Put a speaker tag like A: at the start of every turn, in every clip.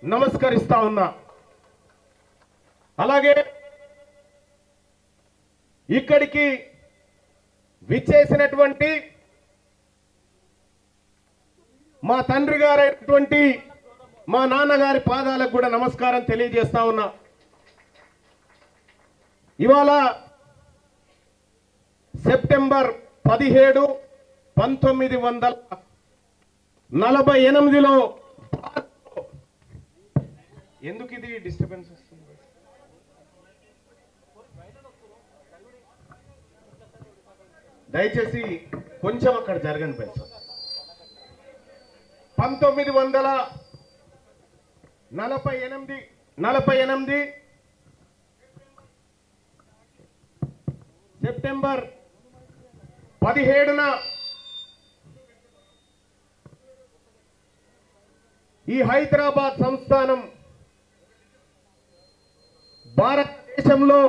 A: నమస్కరిస్తా ఉన్నా. అలాగే ఇక్కడికి విచ్చేసినటువంటి మా తండ్రి గారైనటువంటి మా నాన్నగారి పాదాలకు కూడా నమస్కారం తెలియజేస్తా ఉన్నా. ఇవాళ సెప్టెంబర్ 17, 1948లో ఎందుకు ఇది డిస్టర్బెన్స్ వస్తుంది? దయచేసి కొంచెం అక్కడ జరగని పెంచు. 1948 సెప్టెంబర్ 17న ఈ హైదరాబాద్ సంస్థానం భారతదేశంలో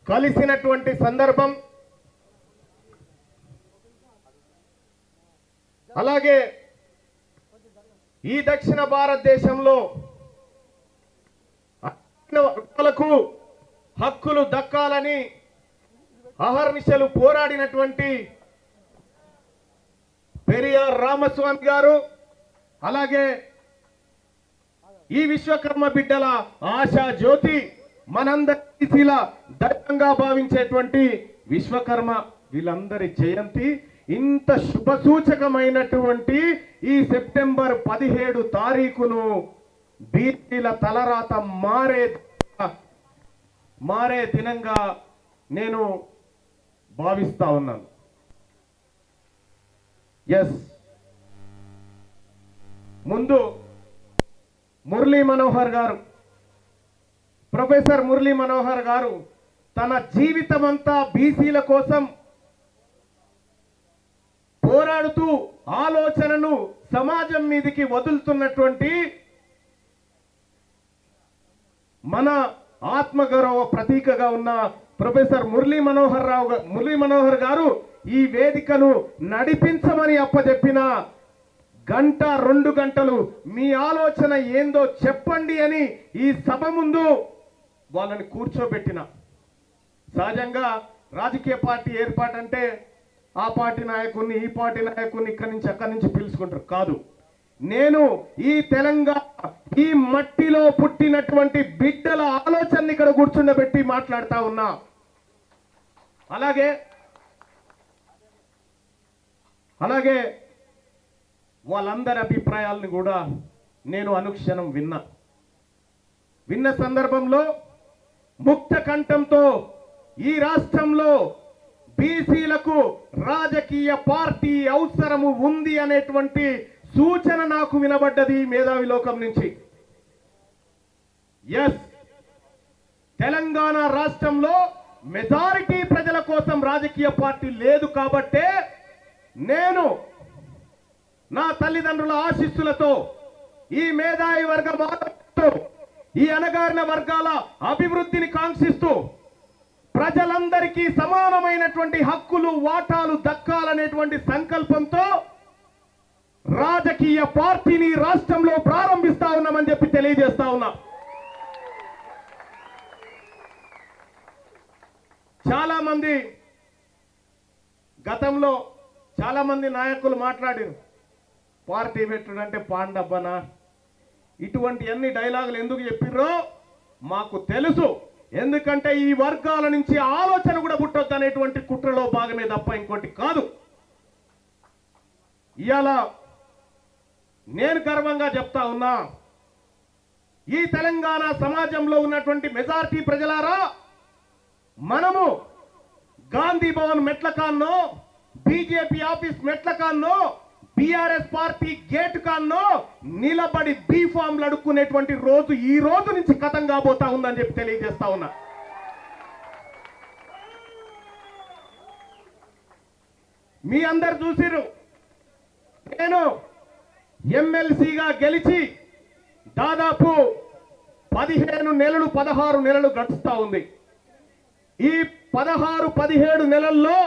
A: కలిసినటువంటి సందర్భం. అలాగే ఈ దక్షిణ భారతదేశంలో వర్గాలకు హక్కులు దక్కాలని అహర్నిశలు పోరాడినటువంటి పెరియార్ రామస్వామి గారు, అలాగే ఈ విశ్వకర్మ బిడ్డల ఆశా జ్యోతి, మనందరి దైవంగా భావించేటువంటి విశ్వకర్మ, వీళ్ళందరి జయంతి. ఇంత శుభసూచకమైనటువంటి ఈ సెప్టెంబర్ 17 తారీఖును బీసీల తలరాత మారే దినంగా నేను భావిస్తా ఉన్నాను. ఎస్, ముందు మురళీ మనోహర్ గారు, ప్రొఫెసర్ మురళీ మనోహర్ గారు తన జీవితమంతా బీసీల కోసం పోరాడుతూ ఆలోచనను సమాజం మీదికి వదులుతున్నటువంటి మన ఆత్మగౌరవ ప్రతీకగా ఉన్న ప్రొఫెసర్ మురళీ మనోహర్ గారు ఈ వేదికను నడిపించమని అప్పచెప్పిన గంట 2 గంటలు మీ ఆలోచన ఏందో చెప్పండి అని ఈ సభ ముందు వాళ్ళని కూర్చోబెట్టిన. సహజంగా రాజకీయ పార్టీ ఏర్పాటంటే ఆ పార్టీ నాయకుడిని, ఈ పార్టీ నాయకుడిని ఇక్కడి నుంచి అక్కడి నుంచి పిలుచుకుంటారు. కాదు, నేను ఈ తెలంగాణ ఈ మట్టిలో పుట్టినటువంటి బిడ్డల ఆలోచనని ఇక్కడ కూర్చుండబెట్టి మాట్లాడుతా ఉన్నా. అలాగే వాళ్ళందరి అభిప్రాయాలను కూడా నేను అనుక్షణం విన్న సందర్భంలో ముక్త కంఠంతో ఈ రాష్ట్రంలో బీసీలకు రాజకీయ పార్టీ అవసరము ఉంది అనేటువంటి సూచన నాకు వినబడ్డది మేధావి లోకం నుంచి. ఎస్, తెలంగాణ రాష్ట్రంలో మెజారిటీ ప్రజల కోసం రాజకీయ పార్టీ లేదు కాబట్టే నేను నా తల్లిదండ్రుల ఆశీస్సులతో ఈ మేధావి వర్గం ఆలోచనతో ఈ అణగారిన వర్గాల అభివృద్ధిని కాంక్షిస్తూ ప్రజలందరికీ సమానమైనటువంటి హక్కులు వాటాలు దక్కాలనేటువంటి సంకల్పంతో రాజకీయ పార్టీని రాష్ట్రంలో ప్రారంభిస్తా ఉన్నామని చెప్పి తెలియజేస్తా ఉన్నా. చాలా మంది గతంలో చాలా మంది నాయకులు మాట్లాడారు, పార్టీ పెట్టుడంటే పాండబ్బనా, ఇటువంటి అన్ని డైలాగులు ఎందుకు చెప్పిర్రో మాకు తెలుసు. ఎందుకంటే ఈ వర్గాల నుంచి ఆలోచన కూడా పుట్టొద్దు అనేటువంటి కుట్రలో భాగమే తప్ప ఇంకోటి కాదు. ఇవాళ నేను గర్వంగా చెప్తా ఉన్నా, ఈ తెలంగాణ సమాజంలో ఉన్నటువంటి మెజారిటీ ప్రజలారా, మనము గాంధీ భవన్ మెట్లకాన్నో, బీజేపీ ఆఫీస్ మెట్లకాన్నో, బీఆర్ఎస్ పార్టీ గేట్ కాన్నో నిలబడి బీ ఫామ్లు అడుక్కునేటువంటి రోజు ఈ రోజు నుంచి కథం కాబోతా ఉందని చెప్పి తెలియజేస్తా ఉన్నా. మీ అందరు చూసిరు, నేను ఎమ్మెల్సీగా గెలిచి దాదాపు 15 నెలలు 16 నెలలు గడుస్తా ఉంది. ఈ 16-17 నెలల్లో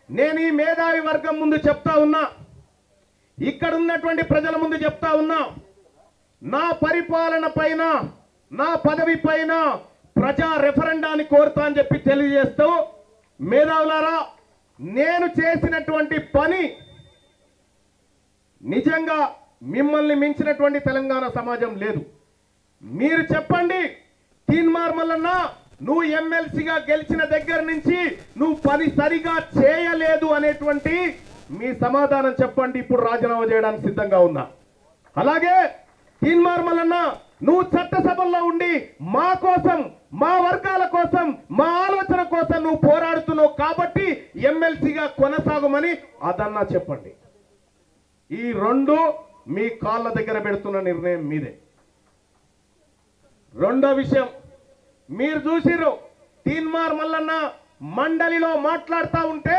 A: నేను ఈ మేధావి వర్గం ముందు చెప్తా ఉన్నా, ఇక్కడ ఉన్నటువంటి ప్రజల ముందు చెప్తా ఉన్నా, నా పరిపాలన పైన, నా పదవి పైన ప్రజా రెఫరెండాన్ని కోరుతా అని చెప్పి తెలియజేస్తూ, మేధావులారా, నేను చేసినటువంటి పని నిజంగా మిమ్మల్ని మించినటువంటి తెలంగాణ సమాజం లేదు. మీరు చెప్పండి, తీన్మార్ మల్లన్న నువ్వు ఎమ్మెల్సీగా గెలిచిన దగ్గర నుంచి నువ్వు పని సరిగా చేయలేదు అనేటువంటి మీ సమాధానం చెప్పండి. ఇప్పుడు రాజీనామా చేయడానికి సిద్ధంగా ఉన్నా. అలాగే తీన్మార్ మల్లన్న నువ్వు చట్టసభల్లో ఉండి మా కోసం, మా వర్గాల కోసం, మా ఆలోచన కోసం నువ్వు పోరాడుతున్నావు కాబట్టి ఎమ్మెల్సీగా కొనసాగమని అదన్నా చెప్పండి. ఈ రెండు మీ కాళ్ళ దగ్గర పెడుతున్న నిర్ణయం మీదే. రెండో విషయం, మీరు చూసిరు తీన్మార్ మల్లన్న మండలిలో మాట్లాడుతూ ఉంటే,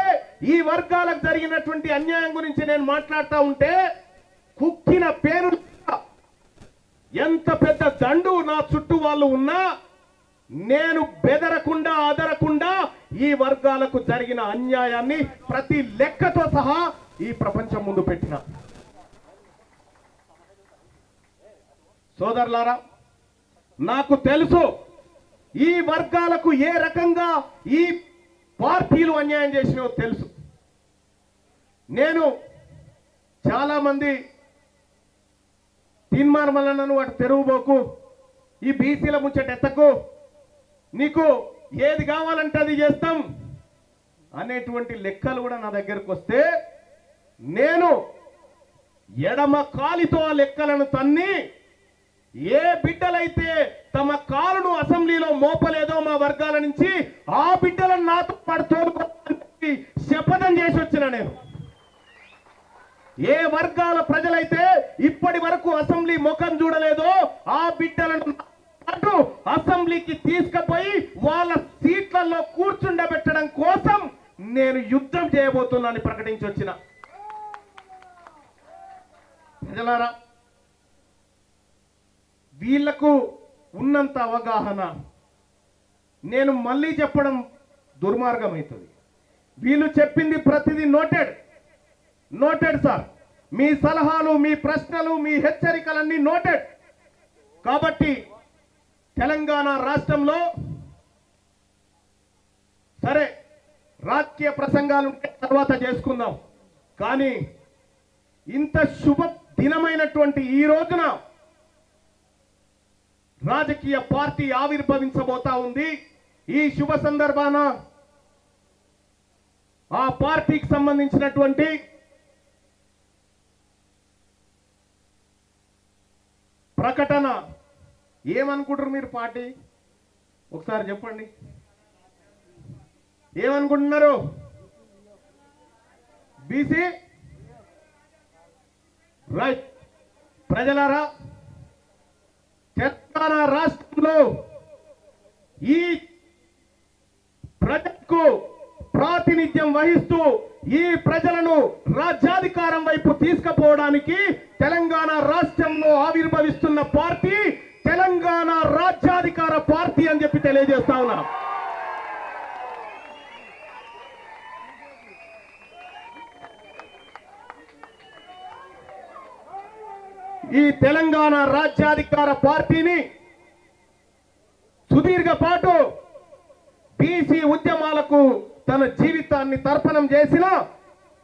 A: ఈ వర్గాలకు జరిగినటువంటి అన్యాయం గురించి నేను మాట్లాడుతూ ఉంటే కుక్కిన పేరు, ఎంత పెద్ద దండు నా చుట్టూ వాళ్ళు ఉన్నా నేను బెదరకుండా అదరకుండా ఈ వర్గాలకు జరిగిన అన్యాయాన్ని ప్రతి లెక్కతో సహా ఈ ప్రపంచం ముందు పెట్టిన. సోదరులారా, నాకు తెలుసు ఈ వర్గాలకు ఏ రకంగా ఈ పార్టీలు అన్యాయం చేసినో తెలుసు. నేను చాలా మంది తీన్మార్ మల్లన్నను వాటి తెరువుబోకు, ఈ బీసీల ముచ్చట ఎత్తకు, నీకు ఏది కావాలంటే అది చేస్తాం అనేటువంటి లెక్కలు కూడా నా దగ్గరకు వస్తే నేను ఎడమ కాలితో ఆ లెక్కలను తన్ని, ఏ బిడ్డలైతే తమ కాలును అసెంబ్లీలో మోపలేదో మా వర్గాల నుంచి, ఆ బిడ్డలను నాతో పాటు తోడుకోవాలని శపథం చేసి వచ్చిన నేను. ఏ వర్గాల ప్రజలైతే ఇప్పటి వరకు అసెంబ్లీ ముఖం చూడలేదో ఆ బిడ్డలను పాటు అసెంబ్లీకి తీసుకుపోయి వాళ్ళ సీట్లలో కూర్చుండబెట్టడం కోసం నేను యుద్ధం చేయబోతున్నానని ప్రకటించి వచ్చిన. ప్రజలారా, వీళ్లకు ఉన్నంత అవగాహన నేను మళ్ళీ చెప్పడం దుర్మార్గం అవుతుంది. వీళ్ళు చెప్పింది ప్రతిదీ నోటెడ్ సార్. మీ సలహాలు, మీ ప్రశ్నలు, మీ హెచ్చరికలన్నీ నోటెడ్. కాబట్టి తెలంగాణ రాష్ట్రంలో సరే రాజకీయ ప్రసంగాలు తర్వాత చేసుకుందాం, కానీ ఇంత శుభ దినమైనటువంటి ఈ రోజున రాజకీయ పార్టీ ఆవిర్భవించబోతా ఉంది. ఈ శుభ సందర్భాన ఆ పార్టీకి సంబంధించినటువంటి ప్రకటన ఏమనుకుంటారు మీరు? పార్టీ ఒకసారి చెప్పండి, ఏమనుకుంటున్నారు? BC right. ప్రజలారా, తెలంగాణ రాష్ట్రంలో ఈ ప్రజలకు ప్రాతినిధ్యం వహిస్తూ ఈ ప్రజలను రాజ్యాధికారం వైపు తీసుకుపోవడానికి తెలంగాణ రాష్ట్రంలో ఆవిర్భవిస్తున్న పార్టీ తెలంగాణ రాజ్యాధికార పార్టీ అని చెప్పి తెలియజేస్తా ఉన్నా. ఈ తెలంగాణ రాజ్యాధికార పార్టీని సుదీర్ఘ పాటు బీసీ ఉద్యమాలకు తన జీవితాన్ని తర్పణం చేసిన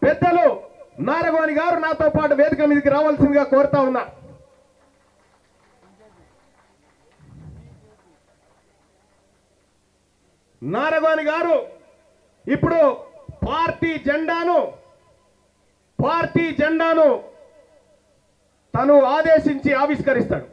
A: పెద్దలు నారగోని గారు నాతో పాటు వేదిక మీదకి రావాల్సిందిగా కోరుతా ఉన్నా. నారగోని గారు ఇప్పుడు పార్టీ జెండాను తను ఆదేశించి ఆవిష్కరిస్తాడు.